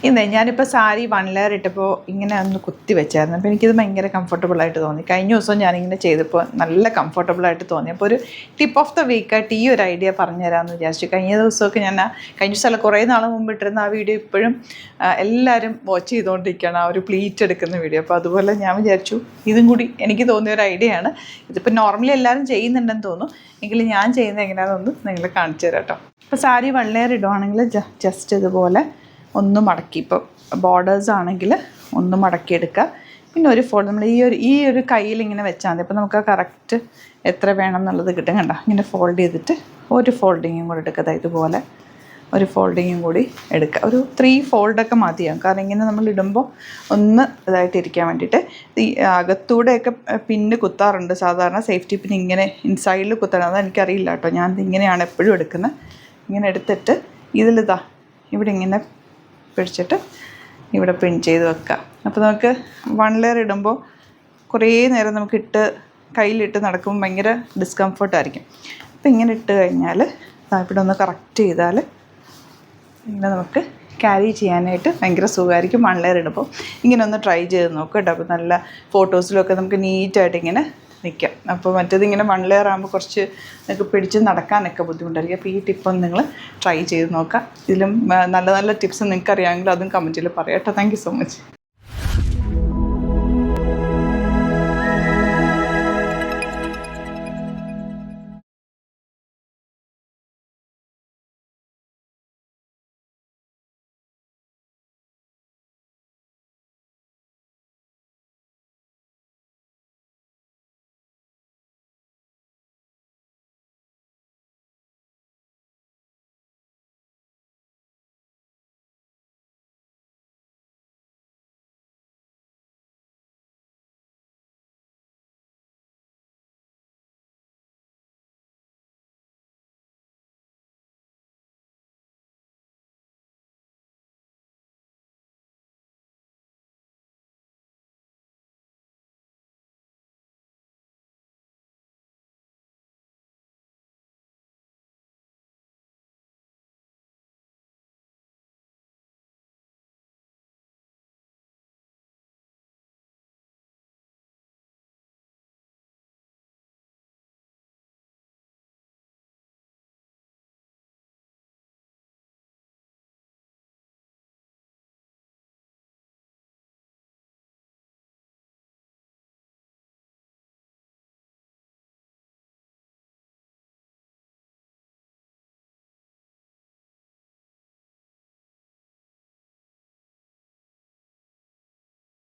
ഇന്ന് ഞാനിപ്പോൾ സാരി 1 ലെയർ ഇട്ടപ്പോൾ ഇങ്ങനെ ഒന്ന് കുത്തി വെച്ചായിരുന്നു. അപ്പോൾ എനിക്കിത് ഭയങ്കര കംഫർട്ടബിളായിട്ട് തോന്നി. കഴിഞ്ഞ ദിവസം ഞാനിങ്ങനെ ചെയ്തപ്പോൾ നല്ല കംഫർട്ടബിളായിട്ട് തോന്നി. അപ്പോൾ ഒരു ടിപ്പ് ഓഫ് ദ വീക്കായിട്ട് ഈ ഒരു ഐഡിയ പറഞ്ഞു തരാമെന്ന് വിചാരിച്ചു. കഴിഞ്ഞ ദിവസമൊക്കെ ഞാൻ കഴിഞ്ഞ ദിവസം കുറേ നാൾ മുമ്പ് ഇട്ടിരുന്ന ആ വീഡിയോ ഇപ്പോഴും എല്ലാവരും വാച്ച് ചെയ്തുകൊണ്ടിരിക്കുകയാണ്, ആ ഒരു പ്ലീറ്റ് എടുക്കുന്ന വീഡിയോ. അപ്പോൾ അതുപോലെ ഞാൻ വിചാരിച്ചു ഇതും കൂടി എനിക്ക് തോന്നിയ ഒരു ഐഡിയ ആണ്. ഇതിപ്പോൾ നോർമലി എല്ലാവരും ചെയ്യുന്നുണ്ടെന്ന് തോന്നുന്നു, എങ്കിലും ഞാൻ ചെയ്യുന്നത് എങ്ങനെയാണെന്നൊന്ന് നിങ്ങളെ കാണിച്ചു തരാം കേട്ടോ. ഇപ്പോൾ സാരി 1 ലെയർ ഇടുവാണെങ്കിൽ ജസ്റ്റ് ഇതുപോലെ ഒന്ന് മടക്കി, ഇപ്പോൾ ബോർഡേഴ്സ് ആണെങ്കിൽ ഒന്ന് മടക്കിയെടുക്കുക. പിന്നെ ഒരു ഫോൾഡ് നമ്മൾ ഈ ഒരു കയ്യിൽ ഇങ്ങനെ വെച്ചാൽ മതി. അപ്പോൾ നമുക്ക് കറക്റ്റ് എത്ര വേണം എന്നുള്ളത് കിട്ടും. കണ്ടോ, ഇങ്ങനെ ഫോൾഡ് ചെയ്തിട്ട് ഒരു ഫോൾഡിങ്ങും കൂടി എടുക്കുക. ഇതുപോലെ ഒരു ഫോൾഡിങ്ങും കൂടി എടുക്കുക. ഒരു 3 ഫോൾഡൊക്കെ മതിയാകും, കാരണം ഇങ്ങനെ നമ്മൾ ഇടുമ്പോൾ ഒന്ന് ഇതായിട്ടിരിക്കാൻ വേണ്ടിയിട്ട്. ഈ അകത്തൂടെയൊക്കെ പിന്ന് കുത്താറുണ്ട് സാധാരണ, സേഫ്റ്റി പിൻ ഇങ്ങനെ ഇൻസൈഡിൽ കുത്തണം. അതെനിക്കറിയില്ല കേട്ടോ, ഞാൻ ഇങ്ങനെയാണ് എപ്പോഴും എടുക്കുന്നത്. ഇങ്ങനെ എടുത്തിട്ട് ഇതിലിതാ ഇവിടെ ഇങ്ങനെ പിടിച്ചിട്ട് ഇവിടെ പിൻ ചെയ്ത് വെക്കുക. അപ്പോൾ നമുക്ക് 1 ലെയർ ഇടുമ്പോൾ കുറേ നേരം നമുക്ക് കയ്യിലിട്ട് നടക്കുമ്പോൾ ഭയങ്കര ഡിസ്കംഫർട്ടായിരിക്കും. അപ്പോൾ ഇങ്ങനെ ഇട്ട് കഴിഞ്ഞാൽ ഇവിടെ ഒന്ന് കറക്റ്റ് ചെയ്താൽ ഇങ്ങനെ നമുക്ക് ക്യാരി ചെയ്യാനായിട്ട് ഭയങ്കര സുഖമായിരിക്കും. 1 ലെയർ ഇടുമ്പോൾ ഇങ്ങനെ ഒന്ന് ട്രൈ ചെയ്ത് നോക്കുക കേട്ടോ. അപ്പോൾ നല്ല ഫോട്ടോസിലൊക്കെ നമുക്ക് നീറ്റായിട്ട് ഇങ്ങനെ നിൽക്കാം. അപ്പോൾ മറ്റേതിങ്ങനെ 1 ലെയർ ആകുമ്പോൾ കുറച്ച് നിങ്ങൾക്ക് പിടിച്ച് നടക്കാനൊക്കെ ബുദ്ധിമുട്ടായിരിക്കും. അപ്പോൾ ഈ ടിപ്പൊന്ന് നിങ്ങൾ ട്രൈ ചെയ്ത് നോക്കാം. ഇതിലും നല്ല നല്ല ടിപ്സ് നിങ്ങൾക്ക് അറിയാമെങ്കിൽ അതും കമൻറ്റിൽ പറയാം കേട്ടോ. Thank you so much.